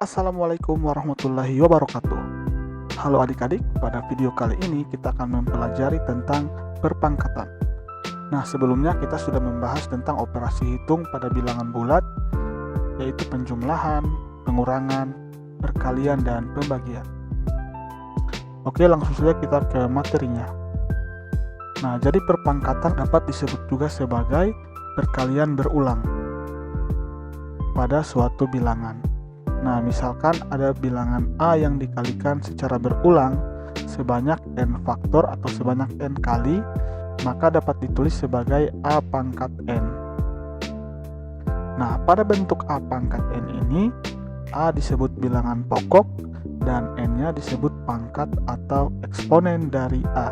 Assalamualaikum warahmatullahi wabarakatuh. Halo adik-adik, pada video kali ini kita akan mempelajari tentang perpangkatan. Nah, sebelumnya kita sudah membahas tentang operasi hitung pada bilangan bulat, yaitu penjumlahan, pengurangan, perkalian, dan pembagian. Oke, langsung saja kita ke materinya. Nah, jadi perpangkatan dapat disebut juga sebagai perkalian berulang pada suatu bilangan. Nah, misalkan ada bilangan A yang dikalikan secara berulang sebanyak n faktor atau sebanyak n kali, maka dapat ditulis sebagai A pangkat n. Nah, pada bentuk A pangkat n ini, A disebut bilangan pokok dan n-nya disebut pangkat atau eksponen dari A.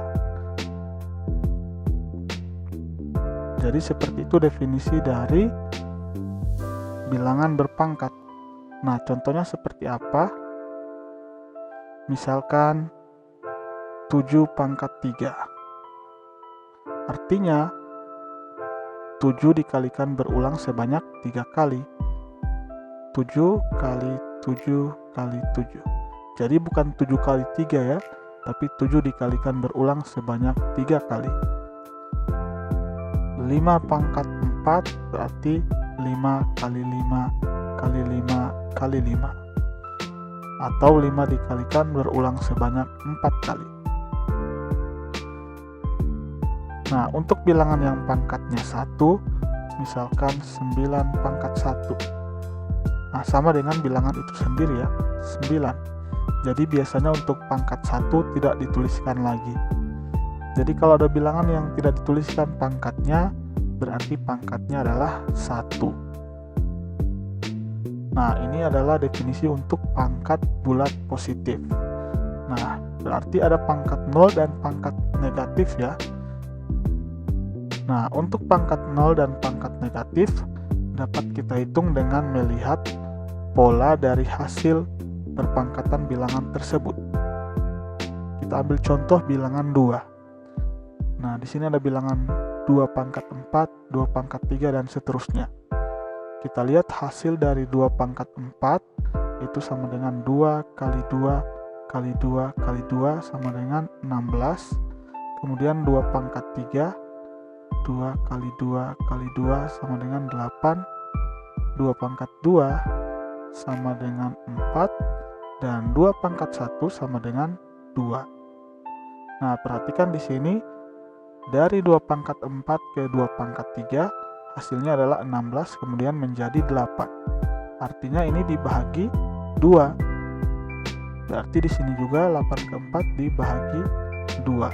Jadi seperti itu definisi dari bilangan berpangkat. Nah, contohnya seperti apa? Misalkan 7 pangkat 3. Artinya 7 dikalikan berulang sebanyak 3 kali. 7 kali 7 kali 7. Jadi bukan 7 kali 3 ya, tapi 7 dikalikan berulang sebanyak 3 kali. 5 pangkat 4 berarti 5 kali 5 kali 5 kali 5, atau 5 dikalikan berulang sebanyak 4 kali. Nah, untuk bilangan yang pangkatnya 1, misalkan 9 pangkat 1. Nah, sama dengan bilangan itu sendiri ya, 9. Jadi biasanya untuk pangkat 1 tidak dituliskan lagi. Jadi kalau ada bilangan yang tidak dituliskan pangkatnya, berarti pangkatnya adalah 1. Nah, ini adalah definisi untuk pangkat bulat positif. Nah, berarti ada pangkat 0 dan pangkat negatif ya. Nah, untuk pangkat 0 dan pangkat negatif dapat kita hitung dengan melihat pola dari hasil perpangkatan bilangan tersebut. Kita ambil contoh bilangan 2. Nah, di sini ada bilangan 2 pangkat 4, 2 pangkat 3, dan seterusnya. Kita lihat hasil dari 2 pangkat 4 itu sama dengan 2 kali 2 kali 2 kali 2 sama dengan 16. Kemudian 2 pangkat 3, 2 kali 2 kali 2 sama dengan 8. 2 pangkat 2 sama dengan 4. Dan 2 pangkat 1 sama dengan 2. Nah, perhatikan di sini dari 2 pangkat 4 ke 2 pangkat 3 hasilnya adalah 16, kemudian menjadi 8. Artinya ini dibagi 2. Berarti di sini juga 8 ke 4 dibagi 2.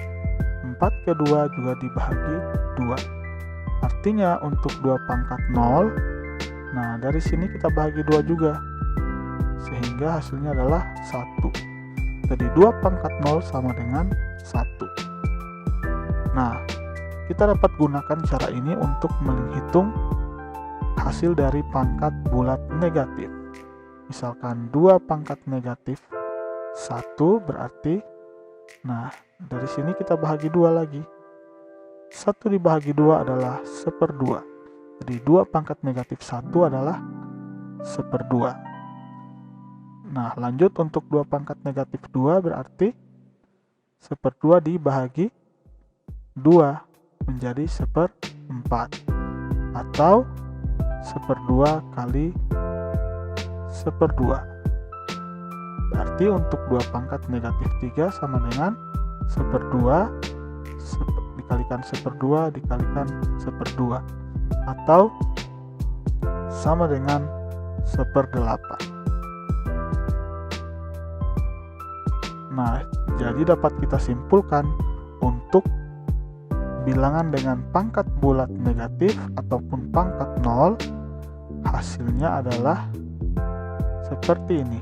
4 ke 2 juga dibagi 2. Artinya untuk 2 pangkat 0, nah dari sini kita bagi 2 juga. Sehingga hasilnya adalah 1. Jadi 2 pangkat 0 sama dengan 1. Nah, kita dapat gunakan cara ini untuk menghitung hasil dari pangkat bulat negatif. Misalkan 2 pangkat negatif 1 berarti, nah dari sini kita bahagi 2 lagi. 1 dibagi 2 adalah 1/2. Jadi 2 pangkat negatif 1 adalah 1/2. Nah, lanjut untuk 2 pangkat negatif 2 berarti 1/2 dibagi 2 menjadi 1/4, atau 1/2 kali 1/2. Berarti untuk 2 pangkat negatif 3 sama dengan 1/2 dikalikan 1/2 dikalikan 1/2, atau sama dengan 1/8. Nah, jadi dapat kita simpulkan untuk bilangan dengan pangkat bulat negatif ataupun pangkat 0, hasilnya adalah seperti ini.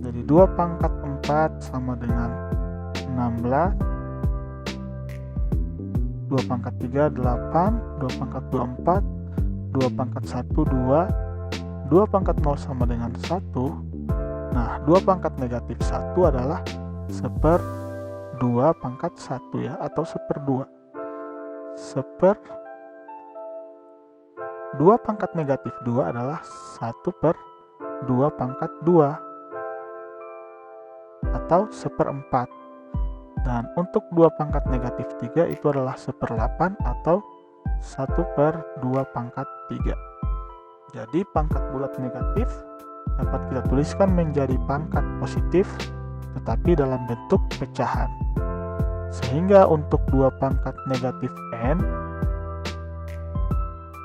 Jadi 2 pangkat 4 sama dengan 16, 2 pangkat 3 8, 2 pangkat 2 4, 2 pangkat 1 2, 2 pangkat 0 sama dengan 1. Nah, 2 pangkat negatif 1 adalah 1/2 pangkat 1 ya, atau 1/2. 2 pangkat negatif 2 adalah 1/2. 2 pangkat 2 atau 1/4. Dan untuk 2 pangkat negatif 3 itu adalah 1/8 atau 1/2 pangkat 3. Jadi pangkat bulat negatif dapat kita tuliskan menjadi pangkat positif tetapi dalam bentuk pecahan. Sehingga untuk 2 pangkat negatif n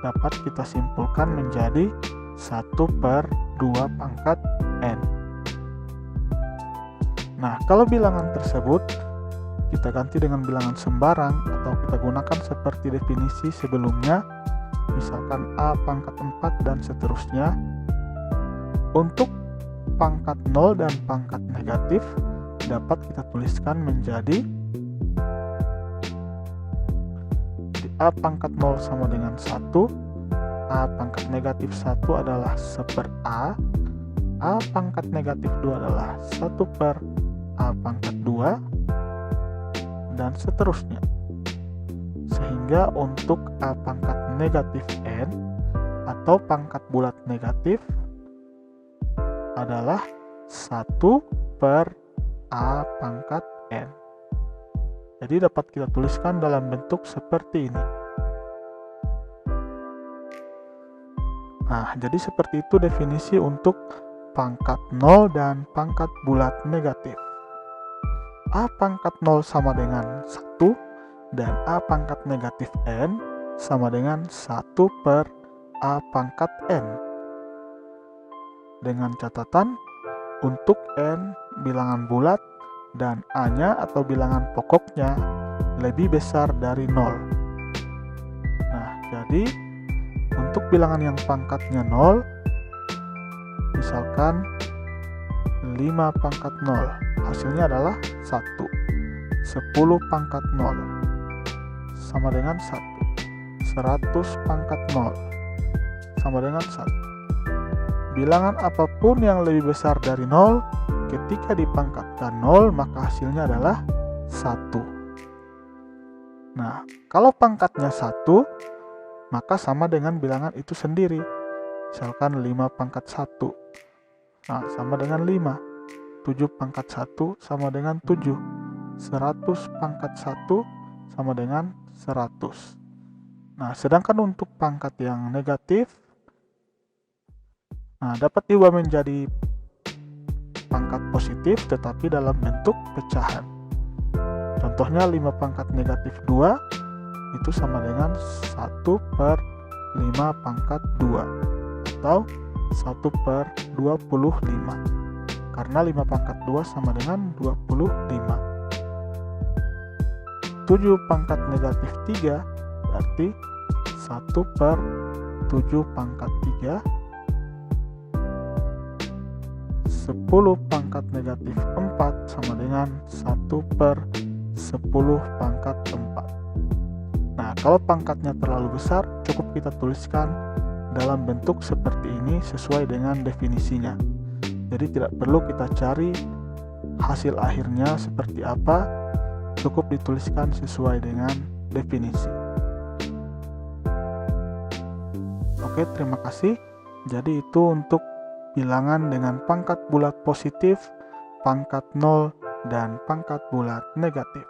dapat kita simpulkan menjadi 1/2 pangkat n. Nah, kalau bilangan tersebut kita ganti dengan bilangan sembarang atau kita gunakan seperti definisi sebelumnya, misalkan A pangkat 4 dan seterusnya. Untuk pangkat 0 dan pangkat negatif dapat kita tuliskan menjadi A pangkat 0 sama dengan 1, A pangkat negatif 1 adalah 1/A, A pangkat negatif 2 adalah 1/A pangkat 2, dan seterusnya. Sehingga untuk A pangkat negatif n atau pangkat bulat negatif adalah 1/A pangkat n. Jadi dapat kita tuliskan dalam bentuk seperti ini. Nah, jadi seperti itu definisi untuk pangkat 0 dan pangkat bulat negatif. A pangkat 0 sama dengan 1 dan A pangkat negatif n sama dengan 1/A pangkat n. Dengan catatan untuk n bilangan bulat dan A-nya atau bilangan pokoknya lebih besar dari 0. Nah, jadi untuk bilangan yang pangkatnya 0, misalkan 5 pangkat 0, hasilnya adalah 1. 10 pangkat 0 sama dengan 1. 100 pangkat 0 sama dengan 1. Bilangan apapun yang lebih besar dari 0, ketika dipangkatkan 0, maka hasilnya adalah 1. Nah, kalau pangkatnya 1, maka sama dengan bilangan itu sendiri. Misalkan 5 pangkat 1, nah, sama dengan 5. 7 pangkat 1 sama dengan 7. 100 pangkat 1 sama dengan 100. Nah, sedangkan untuk pangkat yang negatif, nah, dapat diubah menjadi pangkat positif tetapi dalam bentuk pecahan. Contohnya 5 pangkat negatif 2 itu sama dengan 1/5 pangkat 2 atau 1/25. Karena 5 pangkat 2 sama dengan 25. 7 pangkat negatif 3 berarti 1/7 pangkat 3. 10 pangkat negatif 4 sama dengan 1/10 pangkat 4. Nah, kalau pangkatnya terlalu besar, cukup kita tuliskan dalam bentuk seperti ini sesuai dengan definisinya. Jadi tidak perlu kita cari hasil akhirnya seperti apa, cukup dituliskan sesuai dengan definisi. Oke, terima kasih. Jadi itu untuk bilangan dengan pangkat bulat positif, pangkat 0, dan pangkat bulat negatif.